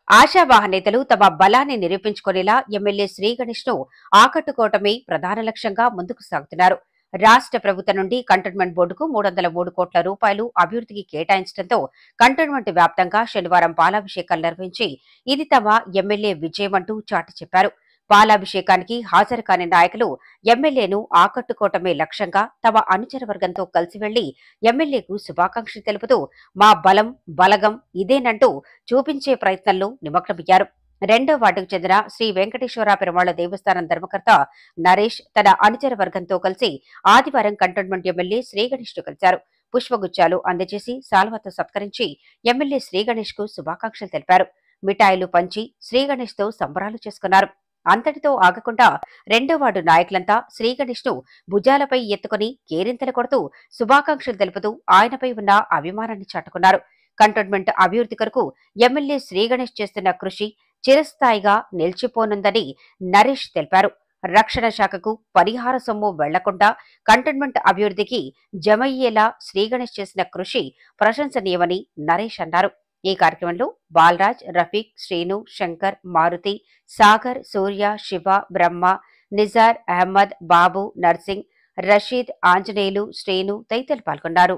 ఆశావాహ నేతలు తమ బలాన్ని నిరూపించుకునేలా ఎమ్మెల్యే శ్రీ గణేష్ ను ఆకట్టుకోవటమే ప్రధాన లక్ష్యంగా ముందుకు సాగుతున్నారు. రాష్ట్ర ప్రభుత్వం నుండి కంటోన్మెంట్ బోర్డుకు 303 కోట్ల రూపాయలు అభివృద్ధికి కేటాయించడంతో కంటోన్మెంట్ వ్యాప్తంగా శనివారం పాలాభిషేకాలు నిర్వహించి ఇది తమ ఎమ్మెల్యే విజయమంటూ చాటి చెప్పారు. పాలాభిషేకానికి హాజరు కాని నాయకులు ఎమ్మెల్యేను ఆకట్టుకోవటమే లక్ష్యంగా తమ అనుచర వర్గంతో కలిసి వెళ్లి ఎమ్మెల్యేకు శుభాకాంక్షలు తెలుపుతూ మా బలం బలగం ఇదేనంటూ చూపించే ప్రయత్నంలో నిమగ్నమయ్యారు. 2వ వార్డుకు చెందిన శ్రీ వెంకటేశ్వర పెరుమాళ దేవస్థానం ధర్మకర్త నరేష్ తన అనుచర వర్గంతో కలిసి ఆదివారం కంటోన్మెంట్ ఎమ్మెల్యే శ్రీ గణేష్ ను కలిశారు. పుష్పగుచ్చాలు అందజేసి శాల్వాతో సత్కరించి ఎమ్మెల్యే శ్రీ గణేష్ కు శుభాకాంక్షలు తెలిపారు. మిఠాయిలు పంచి శ్రీ గణేష్ తో సంబరాలు చేసుకున్నారు. అంతటితో ఆగకుండా 2వ వార్డు నాయకులంతా శ్రీ గణేష్ ను భుజాలపై ఎత్తుకుని కేరింతలు కొడుతూ శుభాకాంక్షలు తెలుపుతూ ఆయనపై ఉన్న అభిమానాన్ని చాటుకున్నారు. కంటోన్మెంట్ అభివృద్ధి కొరకు ఎమ్మెల్యే శ్రీ గణేష్ చేస్తున్న కృషి చిరస్థాయిగా నిలిచిపోనుందని నరేష్ తెలిపారు. రక్షణ శాఖకు పరిహార సొమ్ము వెళ్లకుండా కంటోన్మెంట్ అభివృద్ధికి జమయ్యేలా శ్రీ గణేష్ చేసిన కృషి ప్రశంసనీయమని నరేష్ అన్నారు. ఈ కార్యక్రమంలో బాలరాజ్, రఫీక్, శ్రీను, శంకర్, మారుతి, సాగర్, సూర్య, శివ, బ్రహ్మ, నిజార్, అహ్మద్, బాబు, నర్సింగ్, రషీద్, ఆంజనేయులు, శ్రీను తదితరులు పాల్గొన్నారు.